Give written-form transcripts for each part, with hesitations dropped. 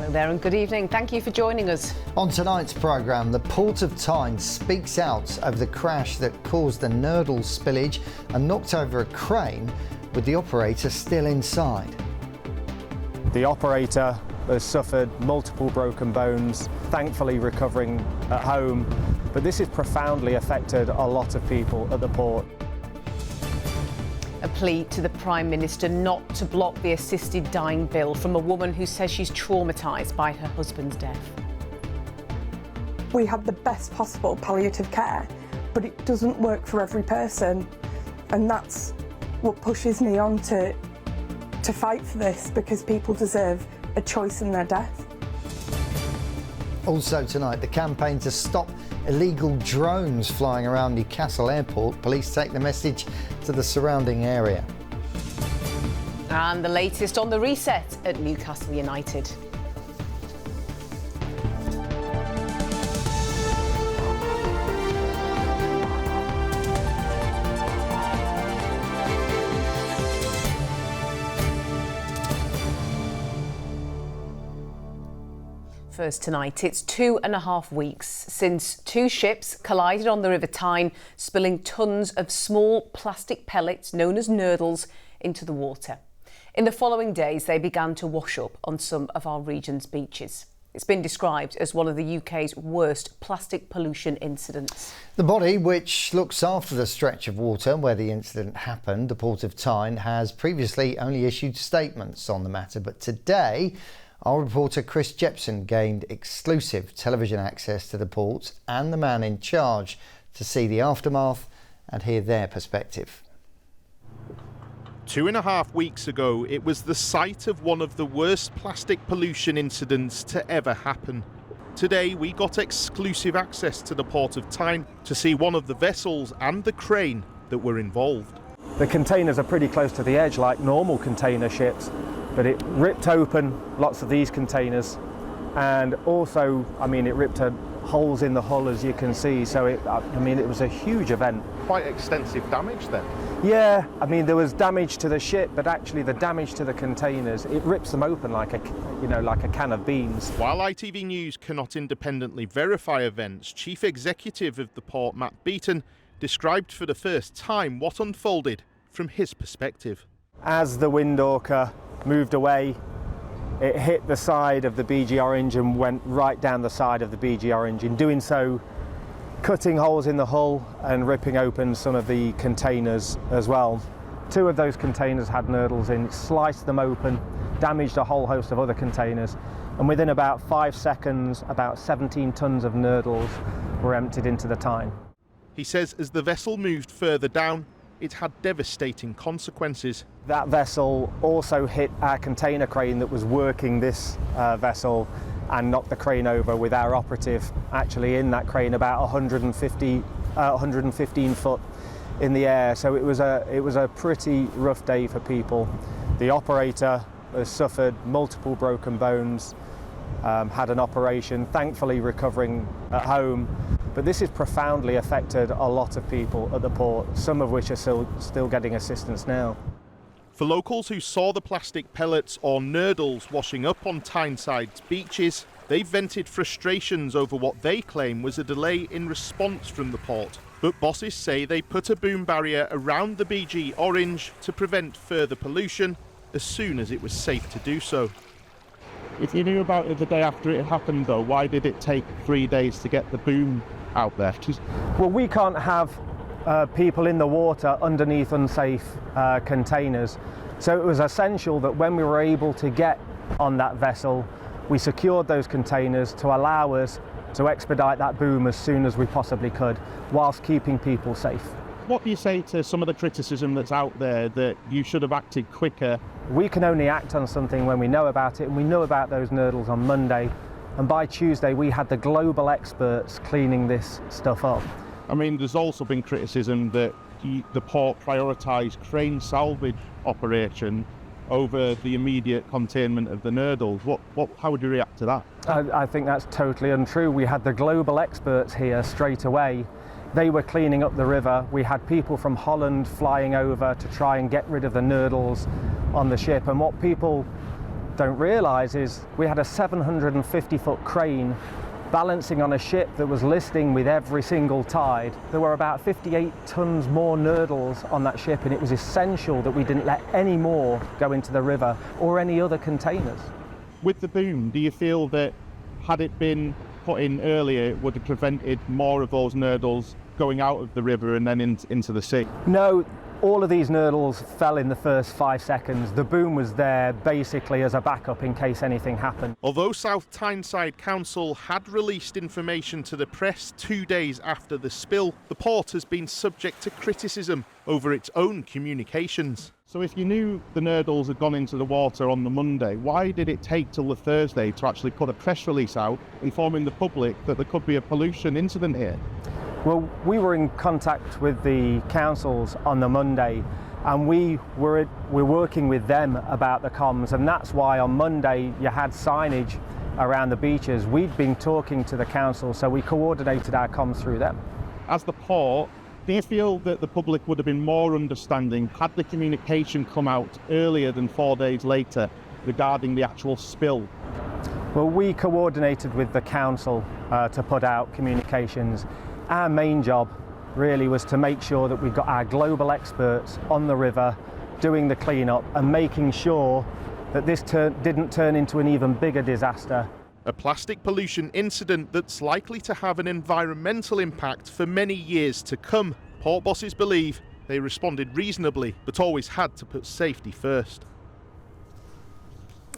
Hello there and good evening. Thank you for joining us. On tonight's programme, the Port of Tyne speaks out over the crash that caused a nurdle spillage and knocked over a crane, with the operator still inside. The operator has suffered multiple broken bones, thankfully recovering at home, but this has profoundly affected a lot of people at the port. A plea to the Prime Minister not to block the assisted dying bill from a woman who says she's traumatised by her husband's death. We have the best possible palliative care, but it doesn't work for every person, and that's what pushes me on to fight for this, because people deserve a choice in their death. Also tonight, the campaign to stop illegal drones flying around Newcastle Airport. Police take the message to the surrounding area. And the latest on the reset at Newcastle United. First tonight, it's 2.5 weeks since two ships collided on the River Tyne, spilling tons of small plastic pellets known as nurdles into the water. In the following days, they began to wash up on some of our region's beaches. It's been described as one of the UK's worst plastic pollution incidents. The body, which looks after the stretch of water where the incident happened, the Port of Tyne, has previously only issued statements on the matter, but today our reporter Chris Jepson gained exclusive television access to the port and the man in charge to see the aftermath and hear their perspective. 2.5 weeks ago, it was the site of one of the worst plastic pollution incidents to ever happen. Today, we got exclusive access to the Port of Tyne to see one of the vessels and the crane that were involved. The containers are pretty close to the edge, like normal container ships, but it ripped open lots of these containers, and also, it ripped holes in the hull, as you can see, so it was a huge event. Quite extensive damage then? Yeah, there was damage to the ship, but actually the damage to the containers, it rips them open like a can of beans. While ITV News cannot independently verify events, Chief Executive of the port, Matt Beaton, described for the first time what unfolded from his perspective. As the wind orca moved away, it hit the side of the BG Orange and went right down the side of the BG Orange. In doing so, cutting holes in the hull and ripping open some of the containers as well. Two of those containers had nurdles in, sliced them open, damaged a whole host of other containers, and within about 5 seconds, about 17 tonnes of nurdles were emptied into the Tyne. He says as the vessel moved further down, it had devastating consequences. That vessel also hit our container crane that was working this vessel and knocked the crane over, with our operative actually in that crane about 115 foot in the air. So it was a pretty rough day for people. The operator has suffered multiple broken bones, had an operation, thankfully recovering at home. But this has profoundly affected a lot of people at the port, some of which are still getting assistance now. For locals who saw the plastic pellets or nurdles washing up on Tyneside's beaches, they vented frustrations over what they claim was a delay in response from the port. But bosses say they put a boom barrier around the BG Orange to prevent further pollution as soon as it was safe to do so. If you knew about it the day after it happened, though, why did it take 3 days to get the boom out there? Well, we can't have people in the water underneath unsafe containers. So it was essential that when we were able to get on that vessel, we secured those containers to allow us to expedite that boom as soon as we possibly could, whilst keeping people safe. What do you say to some of the criticism that's out there that you should have acted quicker? We can only act on something when we know about it, and we knew about those nurdles on Monday, and by Tuesday we had the global experts cleaning this stuff up. There's also been criticism that the port prioritised crane salvage operation over the immediate containment of the nurdles. How would you react to that? I think that's totally untrue. We had the global experts here straight away. They were cleaning up the river. We had people from Holland flying over to try and get rid of the nurdles on the ship. And what people don't realise is we had a 750-foot crane balancing on a ship that was listing with every single tide. There were about 58 tonnes more nurdles on that ship, and it was essential that we didn't let any more go into the river or any other containers. With the boom, do you feel that had it been put in earlier, it would have prevented more of those nurdles going out of the river and then into the sea? No, all of these nurdles fell in the first 5 seconds. The boom was there basically as a backup in case anything happened. Although South Tyneside Council had released information to the press 2 days after the spill, the port has been subject to criticism over its own communications. So if you knew the nurdles had gone into the water on the Monday, why did it take till the Thursday to actually put a press release out informing the public that there could be a pollution incident here? Well, we were in contact with the councils on the Monday, and we're working with them about the comms, and that's why on Monday you had signage around the beaches. We'd been talking to the council, so we coordinated our comms through them. As the port, do you feel that the public would have been more understanding had the communication come out earlier than 4 days later regarding the actual spill? Well, we coordinated with the council to put out communications. Our main job really was to make sure that we got our global experts on the river doing the clean-up and making sure that this didn't turn into an even bigger disaster. A plastic pollution incident that's likely to have an environmental impact for many years to come. Port bosses believe they responded reasonably, but always had to put safety first.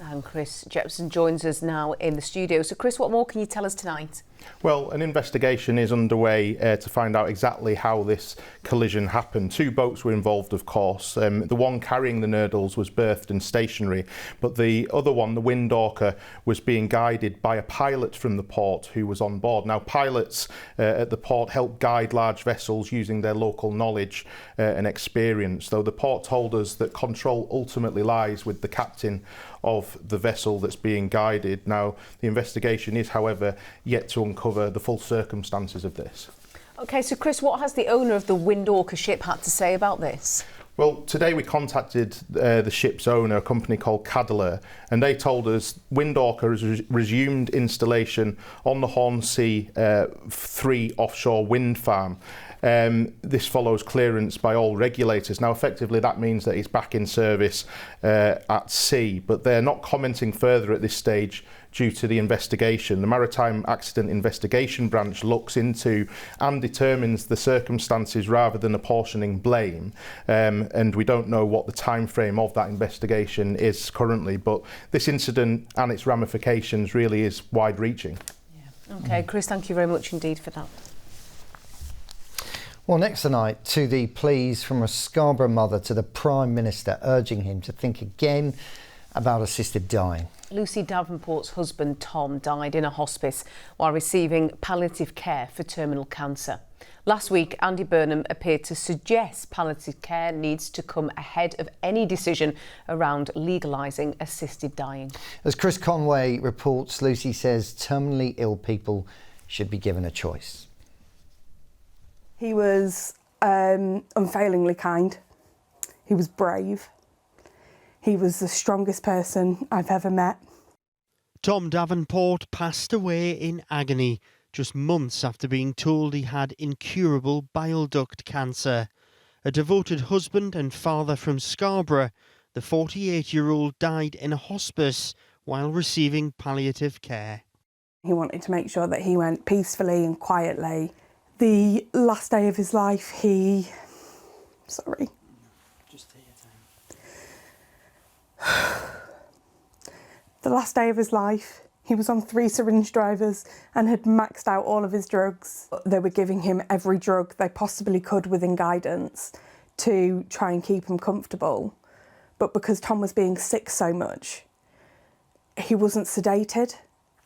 And Chris Jepson joins us now in the studio. So Chris, what more can you tell us tonight? Well, an investigation is underway to find out exactly how this collision happened. 2 boats were involved, of course. The one carrying the nurdles was berthed and stationary, but the other one, the Windorker, was being guided by a pilot from the port who was on board. Now, pilots at the port help guide large vessels using their local knowledge and experience, though the port told us that control ultimately lies with the captain of the vessel that's being guided. Now, the investigation is, however, yet to uncover the full circumstances of this. OK, so Chris, what has the owner of the Windorker ship had to say about this? Well, today we contacted the ship's owner, a company called Cadler, and they told us Windorker has resumed installation on the Hornsea 3 offshore wind farm. This follows clearance by all regulators. Now, effectively, that means that it's back in service at sea, but they're not commenting further at this stage due to the investigation. The Maritime Accident Investigation Branch looks into and determines the circumstances rather than apportioning blame. And we don't know what the time frame of that investigation is currently, but this incident and its ramifications really is wide-reaching. Yeah. OK, Chris, thank you very much indeed for that. Well, next tonight, to the pleas from a Scarborough mother to the Prime Minister urging him to think again about assisted dying. Lucy Davenport's husband Tom died in a hospice while receiving palliative care for terminal cancer. Last week, Andy Burnham appeared to suggest palliative care needs to come ahead of any decision around legalising assisted dying. As Chris Conway reports, Lucy says terminally ill people should be given a choice. He was unfailingly kind. He was brave. He was the strongest person I've ever met. Tom Davenport passed away in agony just months after being told he had incurable bile duct cancer. A devoted husband and father from Scarborough, the 48-year-old died in a hospice while receiving palliative care. He wanted to make sure that he went peacefully and quietly. The last day of his life, Sorry. Just take your time. The last day of his life, he was on 3 syringe drivers and had maxed out all of his drugs. They were giving him every drug they possibly could within guidance to try and keep him comfortable. But because Tom was being sick so much, he wasn't sedated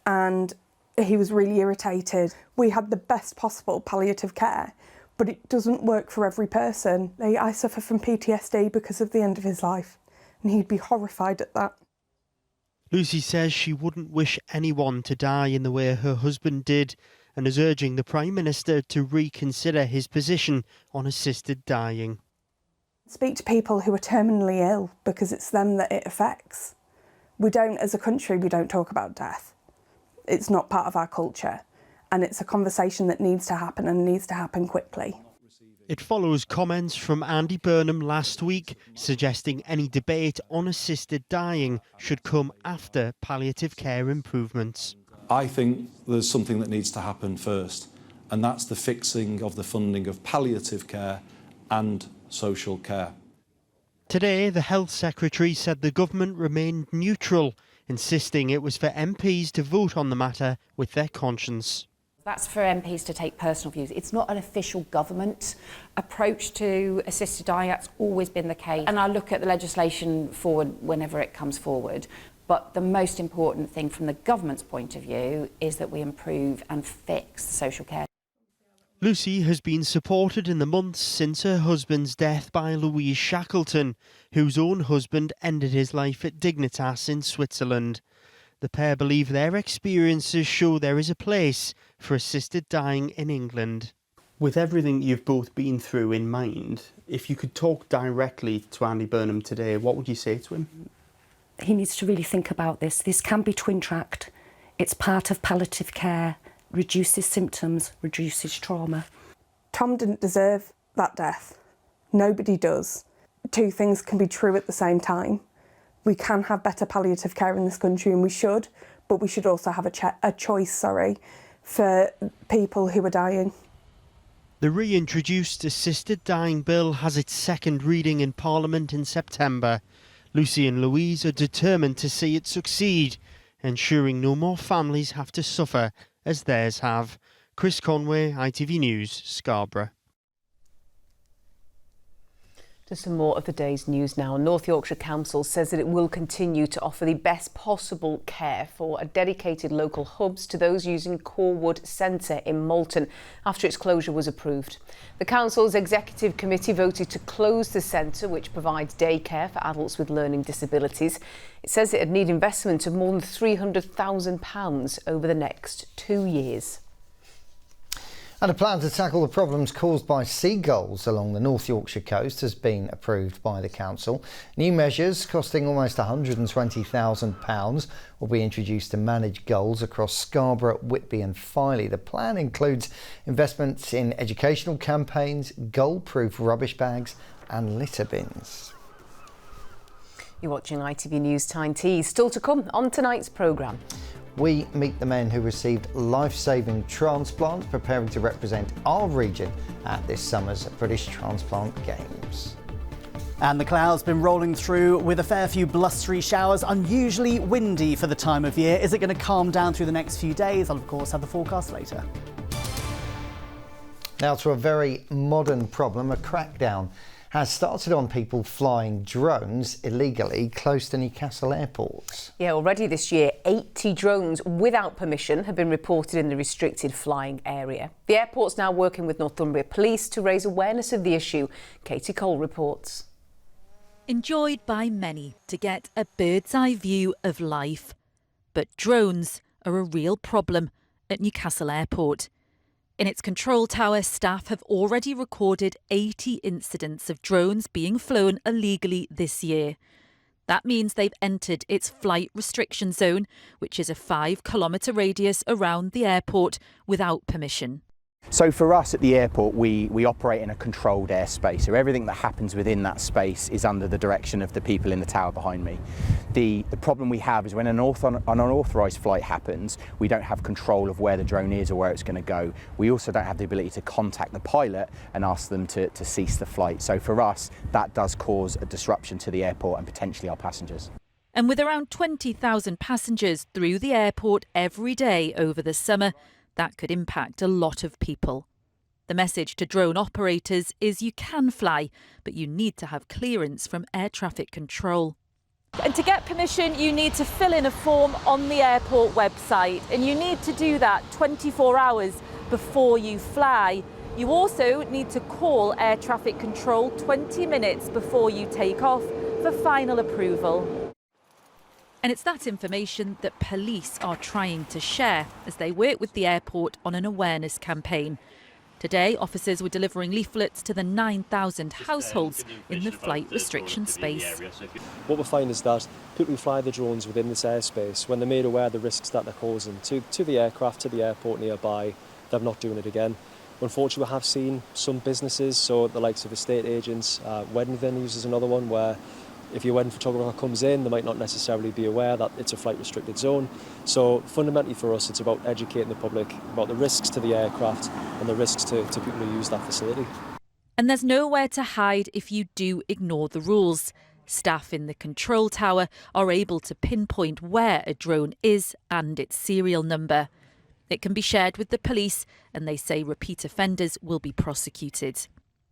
and he was really irritated. We had the best possible palliative care, but it doesn't work for every person. I suffer from PTSD because of the end of his life, and he'd be horrified at that. Lucy says she wouldn't wish anyone to die in the way her husband did and is urging the Prime Minister to reconsider his position on assisted dying. Speak to people who are terminally ill because it's them that it affects. We don't, as a country, we don't talk about death. It's not part of our culture, and it's a conversation that needs to happen and needs to happen quickly. It follows comments from Andy Burnham last week suggesting any debate on assisted dying should come after palliative care improvements. I think there's something that needs to happen first, and that's the fixing of the funding of palliative care and social care. Today, the Health Secretary said the government remained neutral, insisting it was for MPs to vote on the matter with their conscience. That's for MPs to take personal views. It's not an official government approach to assisted dying. That's always been the case. And I look at the legislation forward whenever it comes forward. But the most important thing from the government's point of view is that we improve and fix the social care. Lucy has been supported in the months since her husband's death by Louise Shackleton, whose own husband ended his life at Dignitas in Switzerland. The pair believe their experiences show there is a place for assisted dying in England. With everything you've both been through in mind, if you could talk directly to Andy Burnham today, what would you say to him? He needs to really think about this. This can be twin-tracked. It's part of palliative care, reduces symptoms, reduces trauma. Tom didn't deserve that death. Nobody does. Two things can be true at the same time. We can have better palliative care in this country, and we should, but we should also have a choice for people who are dying. The reintroduced assisted dying bill has its second reading in Parliament in September. Lucy and Louise are determined to see it succeed, ensuring no more families have to suffer as theirs have. Chris Conway, ITV News, Scarborough. To some more of the day's news now. North Yorkshire Council says that it will continue to offer the best possible care for dedicated local hubs to those using Corewood Centre in Malton after its closure was approved. The Council's Executive Committee voted to close the centre, which provides daycare for adults with learning disabilities. It says it would need investment of more than £300,000 over the next 2 years. And a plan to tackle the problems caused by seagulls along the North Yorkshire coast has been approved by the council. New measures costing almost £120,000 will be introduced to manage gulls across Scarborough, Whitby and Filey. The plan includes investments in educational campaigns, gull-proof rubbish bags and litter bins. You're watching ITV News Tyne Tees. Still to come on tonight's programme. We meet the men who received life-saving transplants preparing to represent our region at this summer's British Transplant Games. And the clouds been rolling through with a fair few blustery showers, unusually windy for the time of year. Is it going to calm down through the next few days? I'll of course have the forecast later. Now to a very modern problem. A crackdown has started on people flying drones illegally close to Newcastle Airport. Yeah, already this year, 80 drones without permission have been reported in the restricted flying area. The airport's now working with Northumbria Police to raise awareness of the issue. Katie Cole reports. Enjoyed by many to get a bird's eye view of life. But drones are a real problem at Newcastle Airport. In its control tower, staff have already recorded 80 incidents of drones being flown illegally this year. That means they've entered its flight restriction zone, which is a 5-kilometre radius around the airport, without permission. So for us at the airport, we operate in a controlled airspace, so everything that happens within that space is under the direction of the people in the tower behind me. The problem we have is when an unauthorised flight happens, we don't have control of where the drone is or where it's going to go. We also don't have the ability to contact the pilot and ask them to cease the flight. So for us, that does cause a disruption to the airport and potentially our passengers. And with around 20,000 passengers through the airport every day over the summer, that could impact a lot of people. The message to drone operators is you can fly, but you need to have clearance from air traffic control. And to get permission, you need to fill in a form on the airport website, and you need to do that 24 hours before you fly. You also need to call air traffic control 20 minutes before you take off for final approval. And it's that information that police are trying to share as they work with the airport on an awareness campaign. Today, officers were delivering leaflets to the 9,000 households in the flight restriction space. What we find is that people who fly the drones within this airspace, when they're made aware of the risks that they're causing to the aircraft, to the airport nearby, they're not doing it again. Unfortunately, we have seen some businesses, so the likes of estate agents, wedding venues is another one where if your wedding photographer comes in, they might not necessarily be aware that it's a flight restricted zone. So fundamentally for us, it's about educating the public about the risks to the aircraft and the risks to people who use that facility. And there's nowhere to hide if you do ignore the rules. Staff in the control tower are able to pinpoint where a drone is and its serial number. It can be shared with the police, and they say repeat offenders will be prosecuted.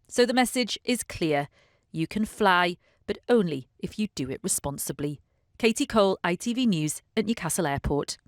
So the message is clear. You can fly, but only if you do it responsibly. Katie Cole, ITV News at Newcastle Airport.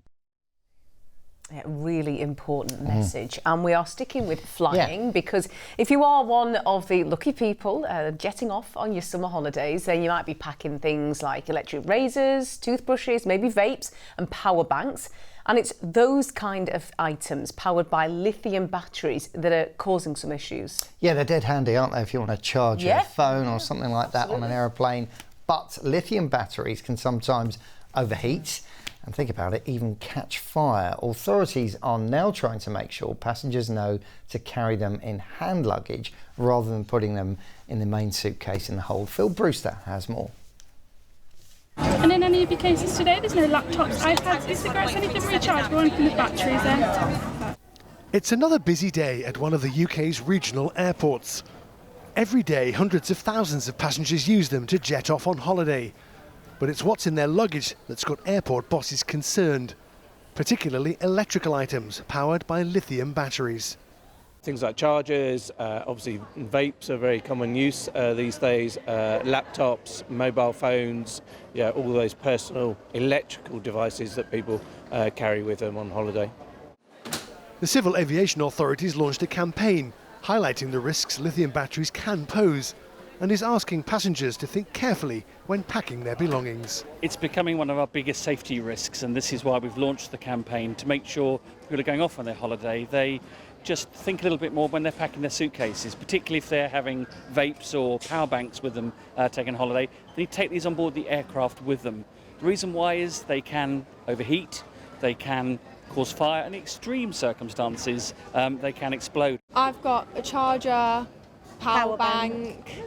Yeah, really important message. And we are sticking with flying because if you are one of the lucky people jetting off on your summer holidays, then you might be packing things like electric razors, toothbrushes, maybe vapes and power banks. And it's those kind of items powered by lithium batteries that are causing some issues. Yeah, they're dead handy, aren't they, if you want to charge your phone or something like that on an aeroplane. But lithium batteries can sometimes overheat and, think about it, even catch fire. Authorities are now trying to make sure passengers know to carry them in hand luggage rather than putting them in the main suitcase in the hold. Phil Brewster has more. And in any of your cases today, there's no laptops, iPads, e-cigarettes, anything rechargeable, anything with batteries in. It's another busy day at one of the UK's regional airports. Every day, hundreds of thousands of passengers use them to jet off on holiday. But it's what's in their luggage that's got airport bosses concerned, particularly electrical items powered by lithium batteries. Things like chargers, obviously vapes are very common use these days, laptops, mobile phones, all those personal electrical devices that people carry with them on holiday. The civil aviation authorities launched a campaign highlighting the risks lithium batteries can pose and is asking passengers to think carefully when packing their belongings. It's becoming one of our biggest safety risks, and this is why we've launched the campaign to make sure people are going off on their holiday, they just think a little bit more when they're packing their suitcases, particularly if they're having vapes or power banks with them taking holiday. They need to take these on board the aircraft with them. The reason why is they can overheat, they can cause fire, and in extreme circumstances they can explode. I've got a charger, power bank,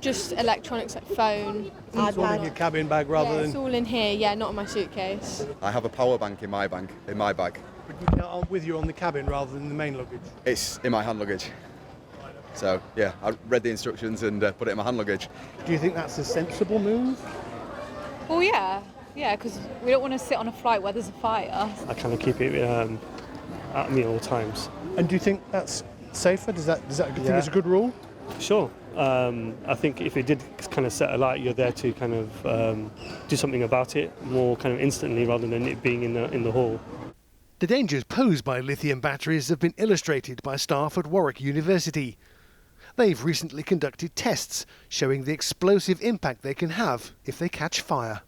just electronics like phone. It's all in your cabin bag rather than... It's all in here, not in my suitcase. I have a power bank in my bag. But you can have it with you on the cabin rather than the main luggage? It's in my hand luggage. So, yeah, I read the instructions and put it in my hand luggage. Do you think that's a sensible move? Well, yeah, because we don't want to sit on a flight where there's a fire. I kind of keep it at me at all times. And do you think that's safer? Does that think it's a good rule? Sure. I think if it did kind of set alight, you're there to kind of do something about it more kind of instantly rather than it being in the hall. The dangers posed by lithium batteries have been illustrated by staff at Warwick University. They've recently conducted tests showing the explosive impact they can have if they catch fire.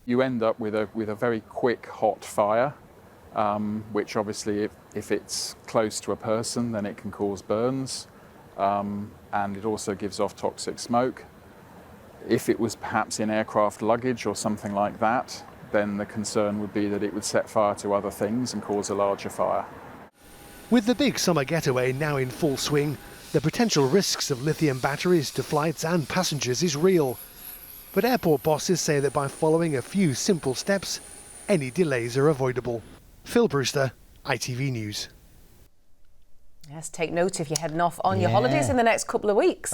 You end up with a very quick hot fire, which obviously if it's close to a person then it can cause burns, and it also gives off toxic smoke. If it was perhaps in aircraft luggage or something like that, then the concern would be that it would set fire to other things and cause a larger fire. With the big summer getaway now in full swing, the potential risks of lithium batteries to flights and passengers is real. But airport bosses say that by following a few simple steps, any delays are avoidable. Phil Brewster, ITV News. Yes, take note if you're heading off on your holidays in the next couple of weeks.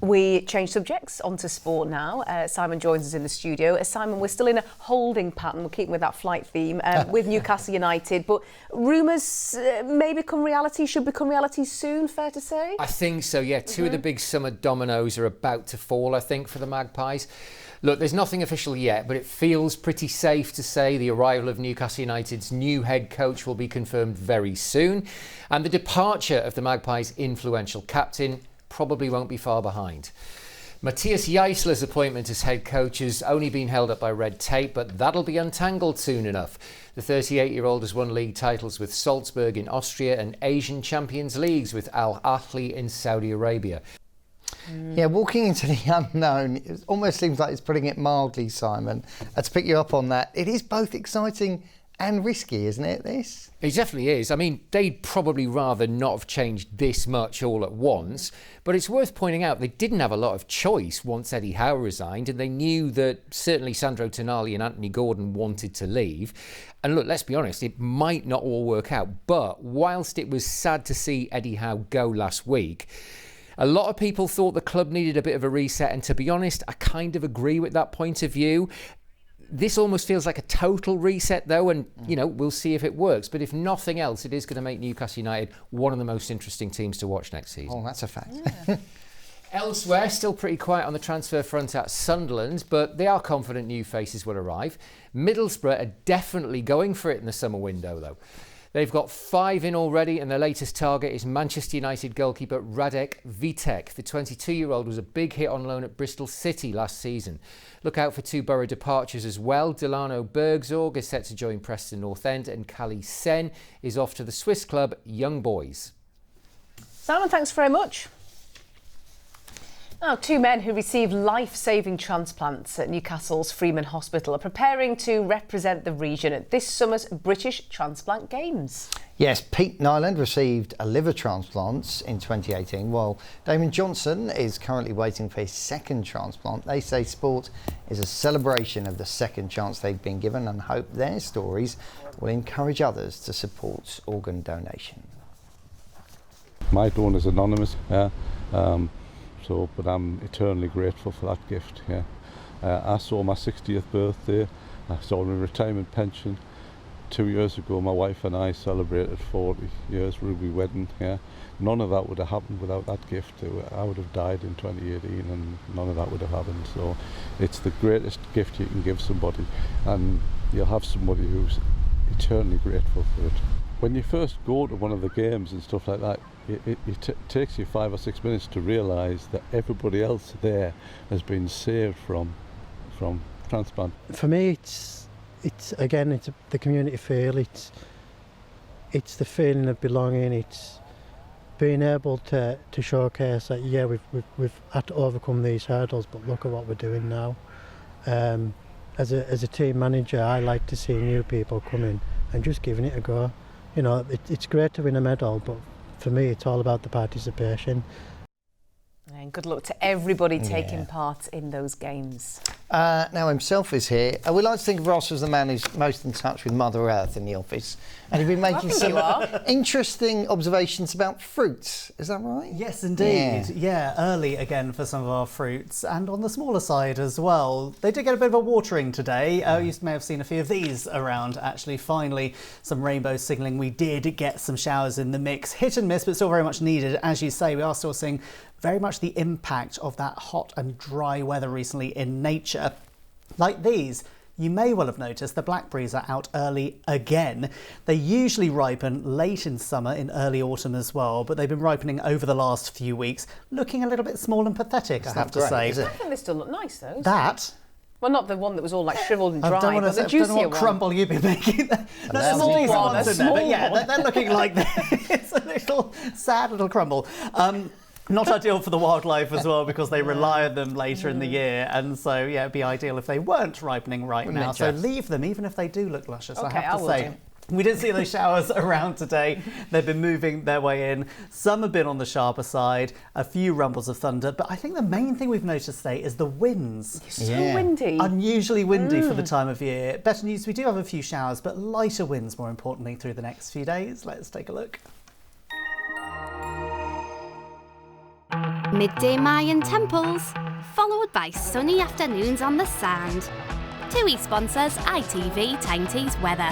We change subjects onto sport now. Simon joins us in the studio. Simon, we're still in a holding pattern. We're keeping with that flight theme with Newcastle United. But rumours may become reality, should become reality soon, fair to say? I think so, yeah. Two of the big summer dominoes are about to fall, I think, for the Magpies. Look, there's nothing official yet, but it feels pretty safe to say the arrival of Newcastle United's new head coach will be confirmed very soon. And the departure of the Magpies' influential captain probably won't be far behind. Matthias Jaisler's appointment as head coach has only been held up by red tape, but that'll be untangled soon enough. The 38-year-old has won league titles with Salzburg in Austria and Asian Champions Leagues with Al Ahly in Saudi Arabia. Yeah, walking into the unknown, it almost seems like it's putting it mildly, Simon. To pick you up on that, it is both exciting and risky, isn't it, this? It definitely is. I mean, they'd probably rather not have changed this much all at once, but it's worth pointing out they didn't have a lot of choice once Eddie Howe resigned, and they knew that certainly Sandro Tonali and Anthony Gordon wanted to leave. And look, let's be honest, it might not all work out, but whilst it was sad to see Eddie Howe go last week, a lot of people thought the club needed a bit of a reset, and to be honest, I kind of agree with that point of view. This almost feels like a total reset, though, and, you know, we'll see if it works. But if nothing else, it is going to make Newcastle United one of the most interesting teams to watch next season. Oh, that's a fact. Yeah. Elsewhere, still pretty quiet on the transfer front at Sunderland, but they are confident new faces will arrive. Middlesbrough are definitely going for it in the summer window, though. They've got 5 in already, and their latest target is Manchester United goalkeeper Radek Vitek. The 22-year-old was a big hit on loan at Bristol City last season. Look out for 2 Borough departures as well. Delano Bergzorg is set to join Preston North End, and Kali Sen is off to the Swiss club Young Boys. Simon, thanks very much. Now, 2 men who received life-saving transplants at Newcastle's Freeman Hospital are preparing to represent the region at this summer's British Transplant Games. Yes, Pete Nyland received a liver transplant in 2018, while Damon Johnson is currently waiting for his second transplant. They say sport is a celebration of the second chance they've been given and hope their stories will encourage others to support organ donation. My donor's anonymous, but I'm eternally grateful for that gift. I saw my 60th birthday, I saw my retirement pension. 2 years ago, my wife and I celebrated 40 years ruby wedding. None of that would have happened without that gift. I would have died in 2018 and none of that would have happened. So it's the greatest gift you can give somebody, and you'll have somebody who's eternally grateful for it. When you first go to one of the games and stuff like that, it takes you 5 or 6 minutes to realise that everybody else there has been saved from transplant. For me, it's the community feel. It's the feeling of belonging. It's being able to showcase that we've had to overcome these hurdles, but look at what we're doing now. As a team manager, I like to see new people come in and just giving it a go. You know, it's great to win a medal, but for me, it's all about the participation. And good luck to everybody taking part in those games. Now himself is here. We like to think of Ross as the man who's most in touch with Mother Earth in the office. And he's been making some interesting observations about fruits. Is that right? Yes, indeed. Yeah, early again for some of our fruits, and on the smaller side as well. They did get a bit of a watering today. You may have seen a few of these around, actually. Finally, some rainbow signalling. We did get some showers in the mix. Hit and miss, but still very much needed. As you say, we are still seeing very much the impact of that hot and dry weather recently in nature. Like these, you may well have noticed the blackberries are out early again. They usually ripen late in summer, in early autumn as well, but they've been ripening over the last few weeks, looking a little bit small and pathetic, I have to say. I think they still look nice, though. That? Well, not the one that was all like shriveled and dry, but the I juicier don't know what crumble you've been making. A small one. They're looking like this. It's a little sad little crumble. Not ideal for the wildlife as well, because they rely on them later in the year, and so it'd be ideal if they weren't ripening right now. So leave them, even if they do look luscious. Okay, I have to say. We did see those showers around today. They've been moving their way in. Some have been on the sharper side, a few rumbles of thunder, but I think the main thing we've noticed today is the winds. It's so windy. Unusually windy for the time of year. Better news, we do have a few showers, but lighter winds, more importantly, through the next few days. Let's take a look. Midday Mayan temples, followed by sunny afternoons on the sand. TUI sponsors ITV Tyne Tees weather.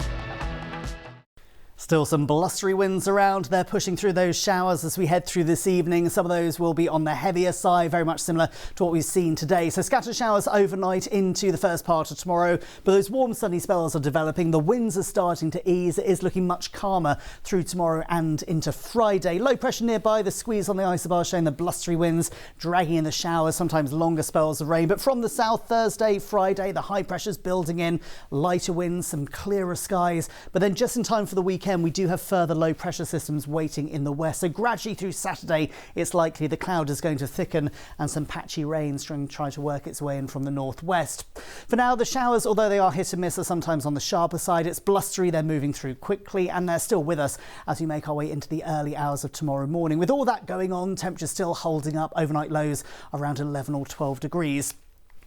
Still some blustery winds around. They're pushing through those showers as we head through this evening. Some of those will be on the heavier side, very much similar to what we've seen today. So scattered showers overnight into the first part of tomorrow. But those warm sunny spells are developing. The winds are starting to ease. It is looking much calmer through tomorrow and into Friday. Low pressure nearby. The squeeze on the isobar showing the blustery winds dragging in the showers, sometimes longer spells of rain. But from the south, Thursday, Friday, the high pressure's building in. Lighter winds, some clearer skies. But then just in time for the weekend, we do have further low pressure systems waiting in the west. So gradually through Saturday, it's likely the cloud is going to thicken and some patchy rains try to work its way in from the northwest. For now, the showers, although they are hit and miss, are sometimes on the sharper side. It's blustery, they're moving through quickly, and they're still with us as we make our way into the early hours of tomorrow morning. With all that going on, temperatures still holding up, overnight lows around 11 or 12 degrees.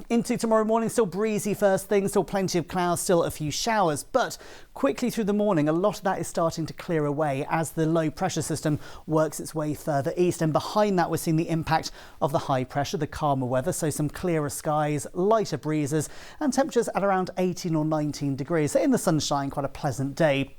Into tomorrow morning, still breezy first thing, still plenty of clouds, still a few showers, but quickly through the morning, a lot of that is starting to clear away as the low pressure system works its way further east. And behind that, we're seeing the impact of the high pressure, the calmer weather, so some clearer skies, lighter breezes, and temperatures at around 18 or 19 degrees. So in the sunshine, quite a pleasant day.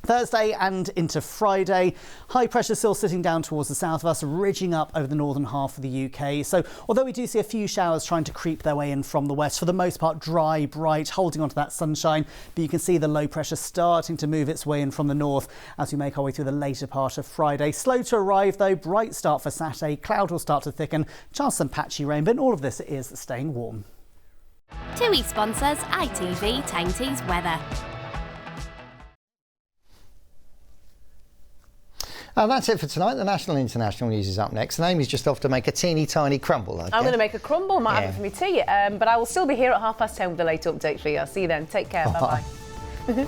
Thursday and into Friday, high pressure still sitting down towards the south of us, ridging up over the northern half of the UK. So although we do see a few showers trying to creep their way in from the west, for the most part dry, bright, holding onto that sunshine. But you can see the low pressure starting to move its way in from the north as we make our way through the later part of Friday. Slow to arrive though, bright start for Saturday. Cloud will start to thicken, chance some patchy rain, but all of this is staying warm. TUI sponsors ITV Tyne Tees weather. That's it for tonight. The national and international news is up next. And Amy's just off to make a teeny tiny crumble. I'm going to make a crumble, might have it for me tea. But I will still be here at 10:30 with the late update for you. I'll see you then. Take care. Bye-bye.